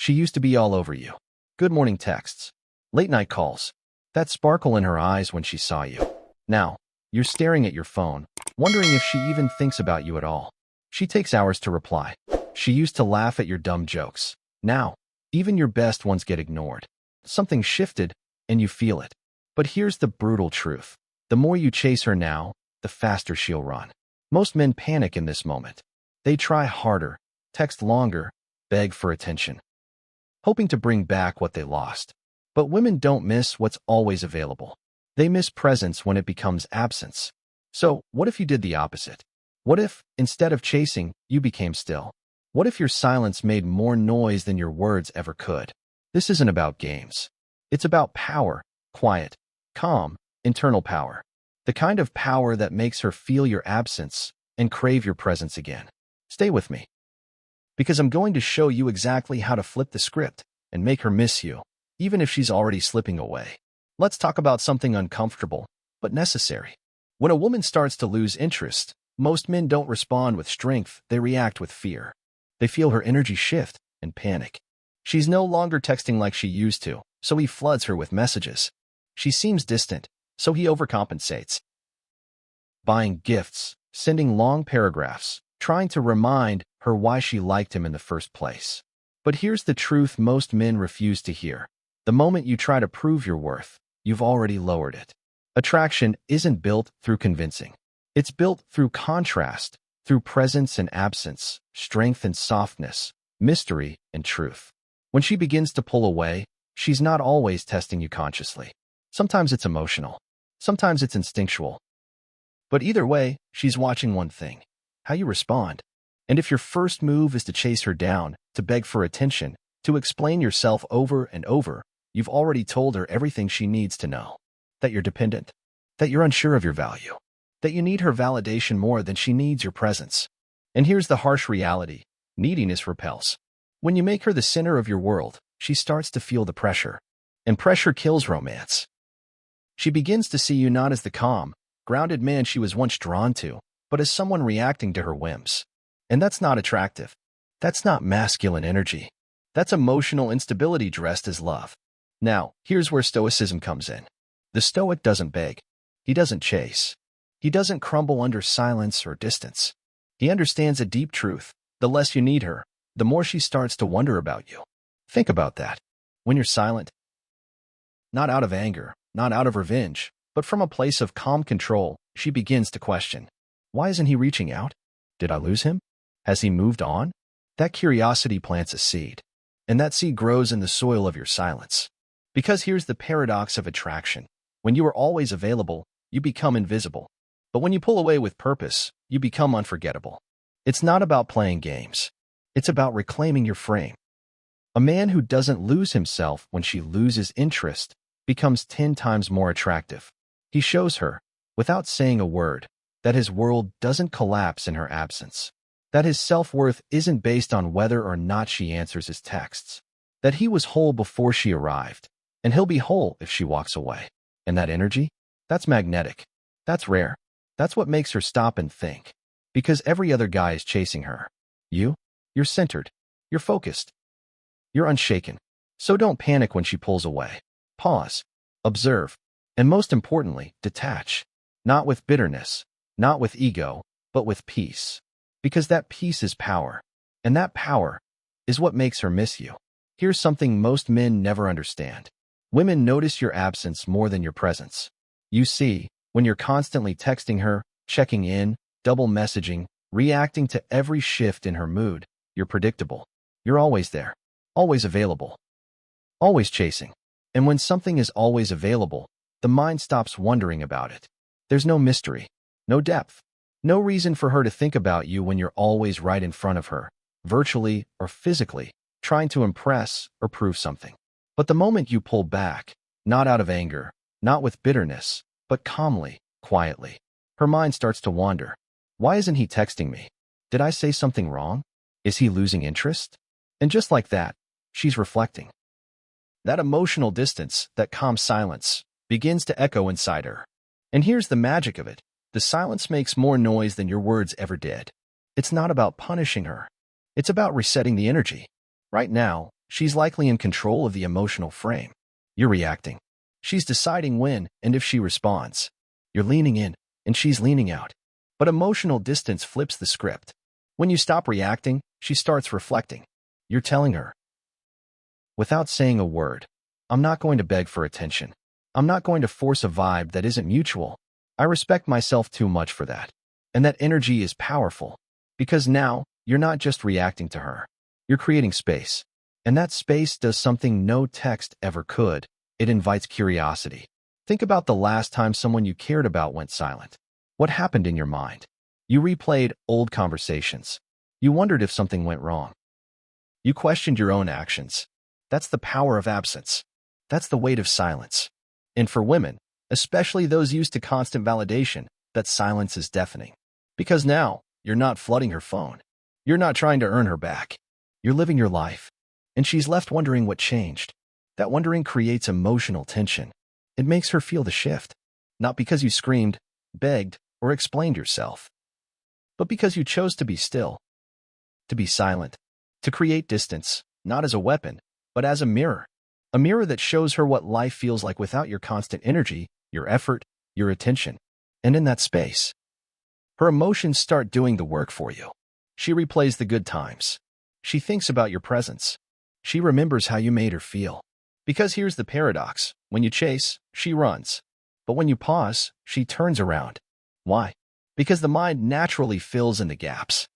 She used to be all over you. Good morning texts, late night calls, that sparkle in her eyes when she saw you. Now, you're staring at your phone, wondering if she even thinks about you at all. She takes hours to reply. She used to laugh at your dumb jokes. Now, even your best ones get ignored. Something shifted, and you feel it. But here's the brutal truth. The more you chase her now, the faster she'll run. Most men panic in this moment. They try harder, text longer, beg for attention, hoping to bring back what they lost. But women don't miss what's always available. They miss presence when it becomes absence. So, what if you did the opposite? What if, instead of chasing, you became still? What if your silence made more noise than your words ever could? This isn't about games. It's about power, quiet, calm, internal power. The kind of power that makes her feel your absence and crave your presence again. Stay with me, because I'm going to show you exactly how to flip the script and make her miss you, even if she's already slipping away. Let's talk about something uncomfortable, but necessary. When a woman starts to lose interest, most men don't respond with strength, they react with fear. They feel her energy shift and panic. She's no longer texting like she used to, so he floods her with messages. She seems distant, so he overcompensates. Buying gifts, sending long paragraphs, trying to remind her why she liked him in the first place. But here's the truth most men refuse to hear. The moment you try to prove your worth, you've already lowered it. Attraction isn't built through convincing. It's built through contrast, through presence and absence, strength and softness, mystery and truth. When she begins to pull away, she's not always testing you consciously. Sometimes it's emotional. Sometimes it's instinctual. But either way, she's watching one thing: how you respond. And if your first move is to chase her down, to beg for attention, to explain yourself over and over, you've already told her everything she needs to know. That you're dependent, that you're unsure of your value, that you need her validation more than she needs your presence. And here's the harsh reality: neediness repels. When you make her the center of your world, she starts to feel the pressure. And pressure kills romance. She begins to see you not as the calm, grounded man she was once drawn to, but as someone reacting to her whims. And that's not attractive. That's not masculine energy. That's emotional instability dressed as love. Now, here's where Stoicism comes in. The Stoic doesn't beg. He doesn't chase. He doesn't crumble under silence or distance. He understands a deep truth: the less you need her, the more she starts to wonder about you. Think about that. When you're silent, not out of anger, not out of revenge, but from a place of calm control, she begins to question. Why isn't he reaching out? Did I lose him? Has he moved on? That curiosity plants a seed, and that seed grows in the soil of your silence. Because here's the paradox of attraction. When you are always available, you become invisible. But when you pull away with purpose, you become unforgettable. It's not about playing games. It's about reclaiming your frame. A man who doesn't lose himself when she loses interest becomes 10 times more attractive. He shows her, without saying a word, that his world doesn't collapse in her absence, that his self-worth isn't based on whether or not she answers his texts, that he was whole before she arrived, and he'll be whole if she walks away. And that energy? That's magnetic. That's rare. That's what makes her stop and think. Because every other guy is chasing her. You're centered. You're focused. You're unshaken. So don't panic when she pulls away. Pause. Observe. And most importantly, detach. Not with bitterness, not with ego, but with peace. Because that peace is power. And that power is what makes her miss you. Here's something most men never understand. Women notice your absence more than your presence. You see, when you're constantly texting her, checking in, double messaging, reacting to every shift in her mood, you're predictable. You're always there, always available, always chasing. And when something is always available, the mind stops wondering about it. There's no mystery, no depth, no reason for her to think about you when you're always right in front of her, virtually or physically, trying to impress or prove something. But the moment you pull back, not out of anger, not with bitterness, but calmly, quietly, her mind starts to wander. Why isn't he texting me? Did I say something wrong? Is he losing interest? And just like that, she's reflecting. That emotional distance, that calm silence, begins to echo inside her. And here's the magic of it. The silence makes more noise than your words ever did. It's not about punishing her. It's about resetting the energy. Right now, She's likely in control of the emotional frame. You're reacting. She's deciding when and if she responds. You're leaning in, and she's leaning out. But emotional distance flips the script. When you stop reacting, she starts reflecting. You're telling her, without saying a word, I'm not going to beg for attention. I'm not going to force a vibe that isn't mutual. I respect myself too much for that. And that energy is powerful. Because now, you're not just reacting to her. You're creating space. And that space does something no text ever could. It invites curiosity. Think about the last time someone you cared about went silent. What happened in your mind? You replayed old conversations. You wondered if something went wrong. You questioned your own actions. That's the power of absence. That's the weight of silence. And for women, especially those used to constant validation, that silence is deafening. Because now, you're not flooding her phone. You're not trying to earn her back. You're living your life. And she's left wondering what changed. That wondering creates emotional tension. It makes her feel the shift. Not because you screamed, begged, or explained yourself, but because you chose to be still, to be silent, to create distance, not as a weapon, but as a mirror that shows her what life feels like without your constant energy, your effort, your attention. And in that space, her emotions start doing the work for you. She replays the good times. She thinks about your presence. She remembers how you made her feel. Because here's the paradox. When you chase, she runs. But when you pause, she turns around. Why? Because the mind naturally fills in the gaps.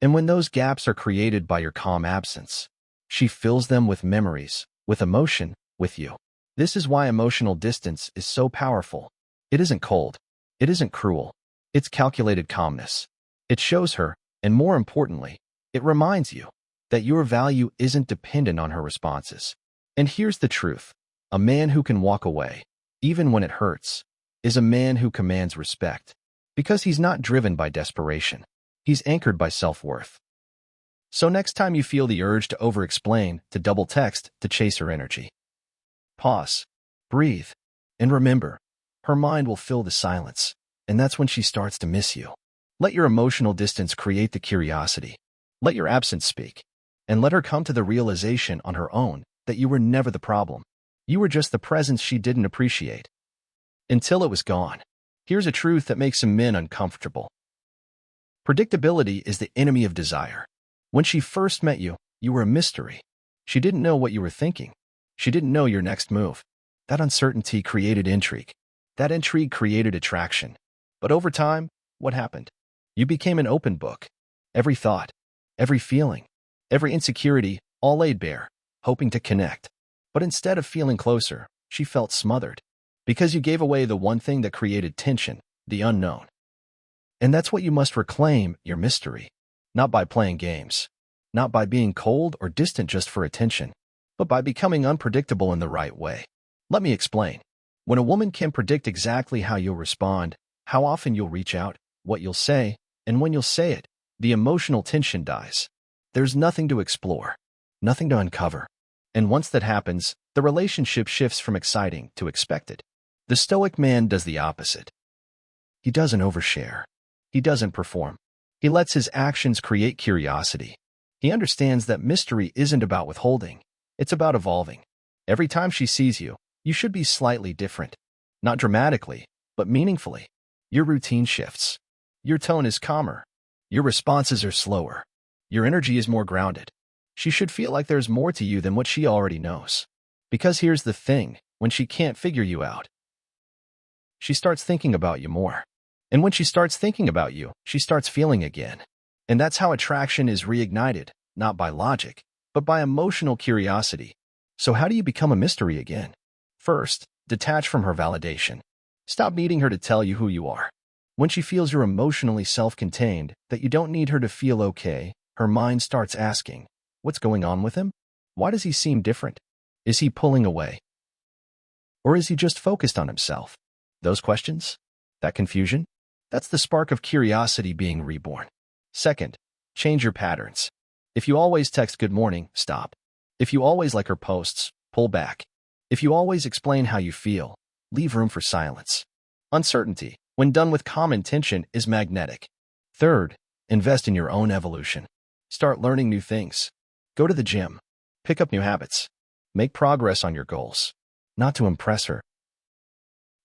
And when those gaps are created by your calm absence, she fills them with memories, with emotion, with you. This is why emotional distance is so powerful. It isn't cold. It isn't cruel. It's calculated calmness. It shows her, and more importantly, it reminds you that your value isn't dependent on her responses. And here's the truth. A man who can walk away, even when it hurts, is a man who commands respect. Because he's not driven by desperation. He's anchored by self-worth. So next time you feel the urge to over-explain, to double-text, to chase her energy, pause, breathe, and remember, her mind will fill the silence, and that's when she starts to miss you. Let your emotional distance create the curiosity. Let your absence speak, and let her come to the realization on her own that you were never the problem. You were just the presence she didn't appreciate. Until it was gone. Here's a truth that makes some men uncomfortable. Predictability is the enemy of desire. When she first met you, you were a mystery. She didn't know what you were thinking. She didn't know your next move. That uncertainty created intrigue. That intrigue created attraction. But over time, what happened? You became an open book. Every thought, every feeling, every insecurity, all laid bare, hoping to connect. But instead of feeling closer, she felt smothered. Because you gave away the one thing that created tension, the unknown. And that's what you must reclaim, your mystery. Not by playing games. Not by being cold or distant just for attention. But by becoming unpredictable in the right way. Let me explain. When a woman can predict exactly how you'll respond, how often you'll reach out, what you'll say, and when you'll say it, the emotional tension dies. There's nothing to explore. Nothing to uncover. And once that happens, the relationship shifts from exciting to expected. The Stoic man does the opposite. He doesn't overshare. He doesn't perform. He lets his actions create curiosity. He understands that mystery isn't about withholding. It's about evolving. Every time she sees you, you should be slightly different. Not dramatically, but meaningfully. Your routine shifts. Your tone is calmer. Your responses are slower. Your energy is more grounded. She should feel like there's more to you than what she already knows. Because here's the thing, when she can't figure you out, she starts thinking about you more. And when she starts thinking about you, she starts feeling again. And that's how attraction is reignited, not by logic, but by emotional curiosity. So how do you become a mystery again? First, detach from her validation. Stop needing her to tell you who you are. When she feels you're emotionally self-contained, that you don't need her to feel okay, her mind starts asking, what's going on with him? Why does he seem different? Is he pulling away? Or is he just focused on himself? Those questions? That confusion? That's the spark of curiosity being reborn. Second, change your patterns. If you always text good morning, stop. If you always like her posts, pull back. If you always explain how you feel, leave room for silence. Uncertainty, when done with calm intention, is magnetic. Third, invest in your own evolution. Start learning new things. Go to the gym. Pick up new habits. Make progress on your goals. Not to impress her,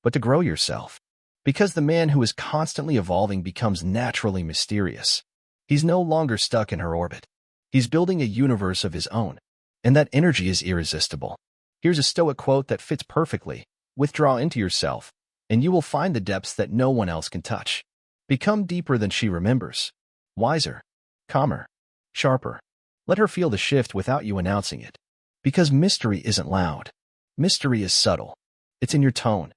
but to grow yourself. Because the man who is constantly evolving becomes naturally mysterious. He's no longer stuck in her orbit. He's building a universe of his own, and that energy is irresistible. Here's a Stoic quote that fits perfectly. Withdraw into yourself, and you will find the depths that no one else can touch. Become deeper than she remembers. Wiser, calmer, sharper. Let her feel the shift without you announcing it. Because mystery isn't loud. Mystery is subtle. It's in your tone.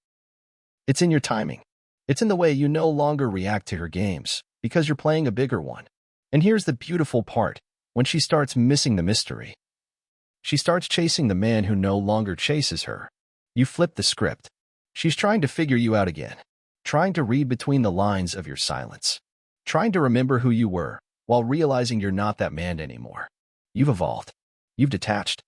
It's in your timing. It's in the way you no longer react to her games, because you're playing a bigger one. And here's the beautiful part. When she starts missing the mystery, she starts chasing the man who no longer chases her. You flip the script. She's trying to figure you out again, trying to read between the lines of your silence, trying to remember who you were, while realizing you're not that man anymore. You've evolved. You've detached.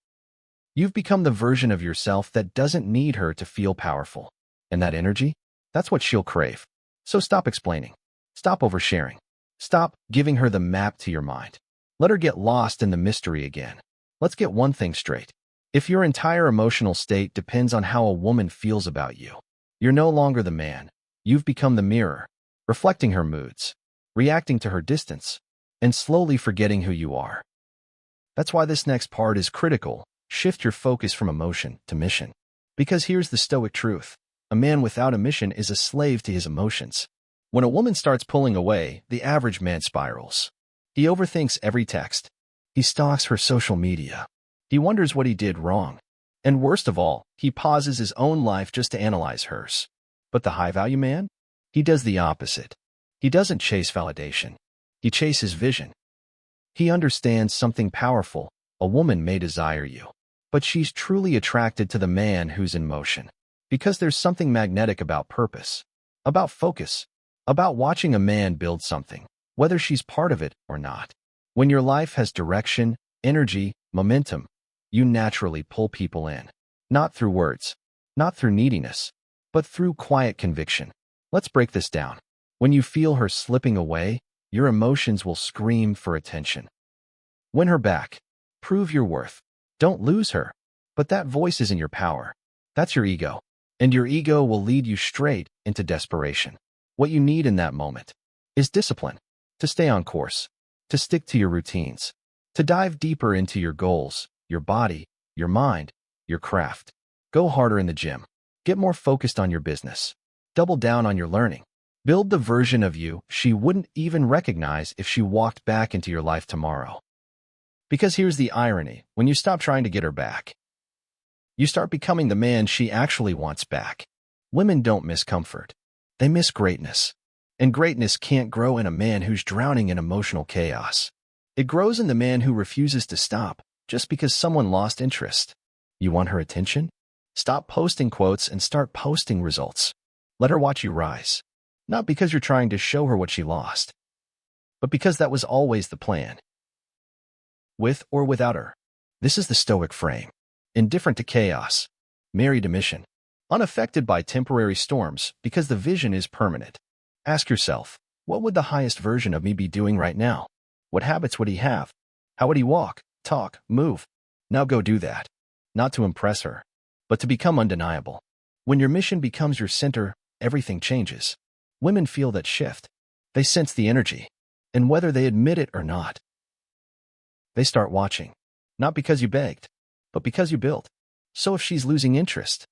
You've become the version of yourself that doesn't need her to feel powerful. And that energy? That's what she'll crave. So stop explaining. Stop oversharing. Stop giving her the map to your mind. Let her get lost in the mystery again. Let's get one thing straight. If your entire emotional state depends on how a woman feels about you, you're no longer the man. You've become the mirror, reflecting her moods, reacting to her distance, and slowly forgetting who you are. That's why this next part is critical. Shift your focus from emotion to mission. Because here's the Stoic truth. A man without a mission is a slave to his emotions. When a woman starts pulling away, the average man spirals. He overthinks every text. He stalks her social media. He wonders what he did wrong. And worst of all, he pauses his own life just to analyze hers. But the high-value man? He does the opposite. He doesn't chase validation. He chases vision. He understands something powerful. A woman may desire you, but she's truly attracted to the man who's in motion. Because there's something magnetic about purpose, about focus, about watching a man build something, whether she's part of it or not. When your life has direction, energy, momentum, you naturally pull people in. Not through words, not through neediness, but through quiet conviction. Let's break this down. When you feel her slipping away, your emotions will scream for attention. Win her back. Prove your worth. Don't lose her. But that voice isn't your power. That's your ego. And your ego will lead you straight into desperation. What you need in that moment is discipline, to stay on course, to stick to your routines, to dive deeper into your goals, your body, your mind, your craft. Go harder in the gym. Get more focused on your business. Double down on your learning. Build the version of you she wouldn't even recognize if she walked back into your life tomorrow. Because here's the irony. When you stop trying to get her back, you start becoming the man she actually wants back. Women don't miss comfort. They miss greatness. And greatness can't grow in a man who's drowning in emotional chaos. It grows in the man who refuses to stop just because someone lost interest. You want her attention? Stop posting quotes and start posting results. Let her watch you rise. Not because you're trying to show her what she lost, but because that was always the plan. With or without her. This is the Stoic frame. Indifferent to chaos, married to mission, unaffected by temporary storms because the vision is permanent. Ask yourself, what would the highest version of me be doing right now? What habits would he have? How would he walk, talk, move? Now go do that. Not to impress her, but to become undeniable. When your mission becomes your center, everything changes. Women feel that shift. They sense the energy. And whether they admit it or not, they start watching. Not because you begged, but because you built. So if she's losing interest,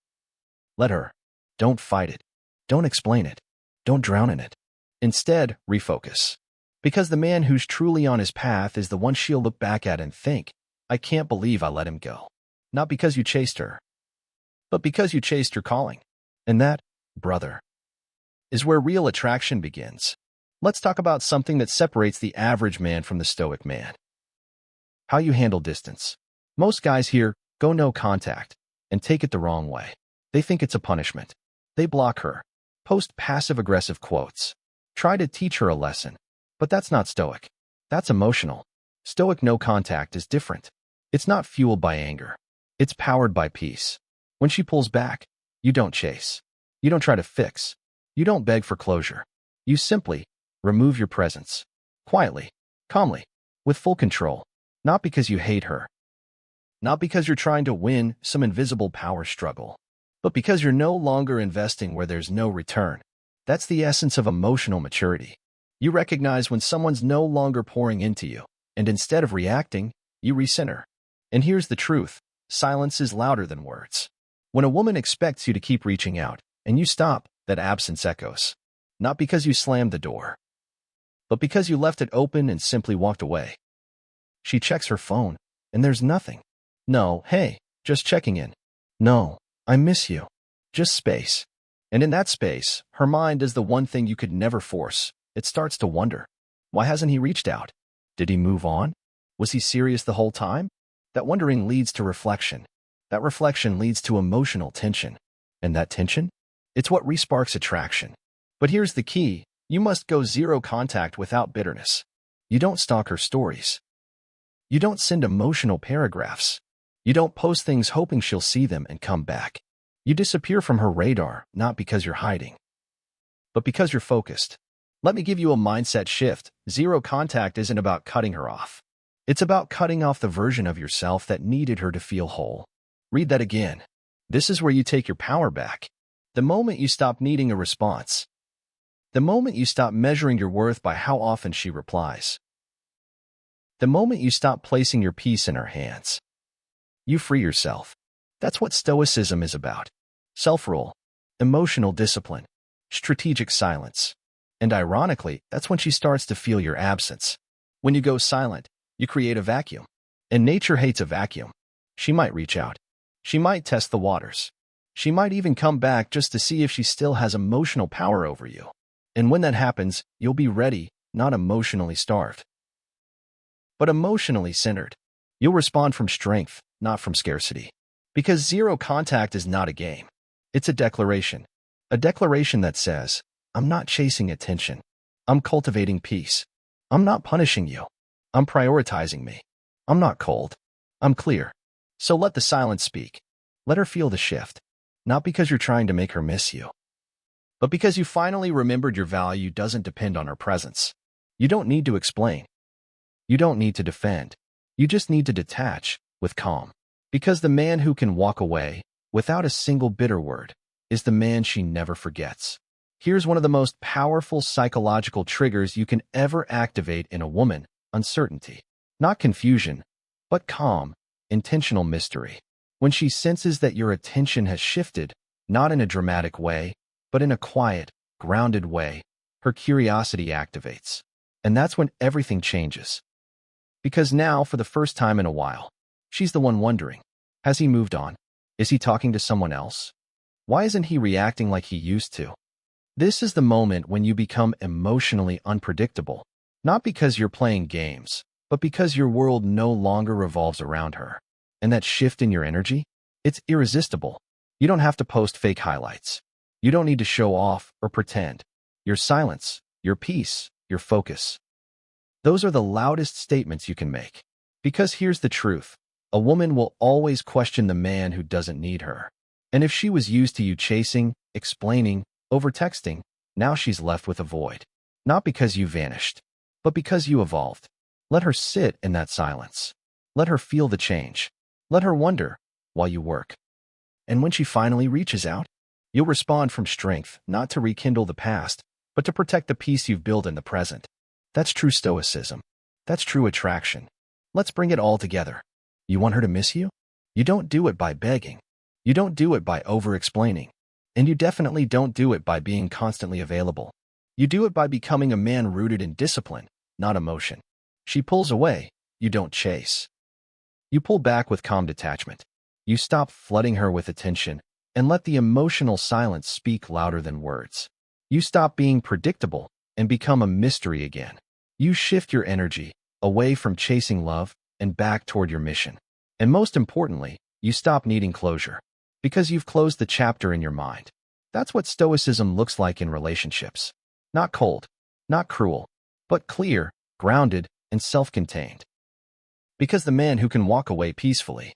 let her. Don't fight it. Don't explain it. Don't drown in it. Instead, refocus. Because the man who's truly on his path is the one she'll look back at and think, I can't believe I let him go. Not because you chased her, but because you chased her calling. And that, brother, is where real attraction begins. Let's talk about something that separates the average man from the Stoic man. How you handle distance. Most guys here go no contact and take it the wrong way. They think it's a punishment. They block her, post passive-aggressive quotes, try to teach her a lesson. But that's not Stoic. That's emotional. Stoic no contact is different. It's not fueled by anger. It's powered by peace. When she pulls back, you don't chase. You don't try to fix. You don't beg for closure. You simply remove your presence. Quietly, calmly, with full control. Not because you hate her. Not because you're trying to win some invisible power struggle, but because you're no longer investing where there's no return. That's the essence of emotional maturity. You recognize when someone's no longer pouring into you, and instead of reacting, you recenter. And here's the truth. Silence is louder than words. When a woman expects you to keep reaching out, and you stop, that absence echoes. Not because you slammed the door, but because you left it open and simply walked away. She checks her phone, and there's nothing. No, hey, just checking in. No, I miss you. Just space. And in that space, her mind is the one thing you could never force. It starts to wonder. Why hasn't he reached out? Did he move on? Was he serious the whole time? That wondering leads to reflection. That reflection leads to emotional tension. And that tension? It's what resparks attraction. But here's the key. You must go zero contact without bitterness. You don't stalk her stories. You don't send emotional paragraphs. You don't post things hoping she'll see them and come back. You disappear from her radar, not because you're hiding, but because you're focused. Let me give you a mindset shift. Zero contact isn't about cutting her off. It's about cutting off the version of yourself that needed her to feel whole. Read that again. This is where you take your power back. The moment you stop needing a response. The moment you stop measuring your worth by how often she replies. The moment you stop placing your peace in her hands. You free yourself. That's what Stoicism is about. Self-rule, emotional discipline, strategic silence. And ironically, that's when she starts to feel your absence. When you go silent, you create a vacuum. And nature hates a vacuum. She might reach out. She might test the waters. She might even come back just to see if she still has emotional power over you. And when that happens, you'll be ready, not emotionally starved, but emotionally centered. You'll respond from strength, not from scarcity. Because zero contact is not a game. It's a declaration. A declaration that says, I'm not chasing attention. I'm cultivating peace. I'm not punishing you. I'm prioritizing me. I'm not cold. I'm clear. So let the silence speak. Let her feel the shift. Not because you're trying to make her miss you, but because you finally remembered your value doesn't depend on her presence. You don't need to explain. You don't need to defend. You just need to detach with calm. Because the man who can walk away without a single bitter word is the man she never forgets. Here's one of the most powerful psychological triggers you can ever activate in a woman: uncertainty. Not confusion, but calm, intentional mystery. When she senses that your attention has shifted, not in a dramatic way, but in a quiet, grounded way, her curiosity activates. And that's when everything changes. Because now, for the first time in a while, she's the one wondering, has he moved on? Is he talking to someone else? Why isn't he reacting like he used to? This is the moment when you become emotionally unpredictable, not because you're playing games, but because your world no longer revolves around her. And that shift in your energy, it's irresistible. You don't have to post fake highlights. You don't need to show off or pretend. Your silence, your peace, your focus. Those are the loudest statements you can make. Because here's the truth. A woman will always question the man who doesn't need her. And if she was used to you chasing, explaining, over-texting, now she's left with a void. Not because you vanished, but because you evolved. Let her sit in that silence. Let her feel the change. Let her wonder while you work. And when she finally reaches out, you'll respond from strength, not to rekindle the past, but to protect the peace you've built in the present. That's true Stoicism. That's true attraction. Let's bring it all together. You want her to miss you? You don't do it by begging. You don't do it by over-explaining. And you definitely don't do it by being constantly available. You do it by becoming a man rooted in discipline, not emotion. She pulls away. You don't chase. You pull back with calm detachment. You stop flooding her with attention and let the emotional silence speak louder than words. You stop being predictable and become a mystery again. You shift your energy away from chasing love and back toward your mission. And most importantly, you stop needing closure because you've closed the chapter in your mind. That's what Stoicism looks like in relationships. Not cold, not cruel, but clear, grounded, and self-contained. Because the man who can walk away peacefully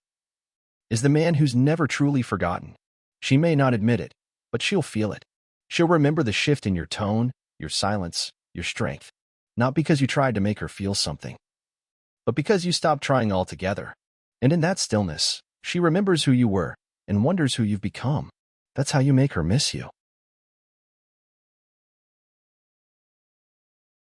is the man who's never truly forgotten. She may not admit it, but she'll feel it. She'll remember the shift in your tone, your silence, your strength. Not because you tried to make her feel something, but because you stopped trying altogether. And in that stillness, she remembers who you were and wonders who you've become. That's how you make her miss you.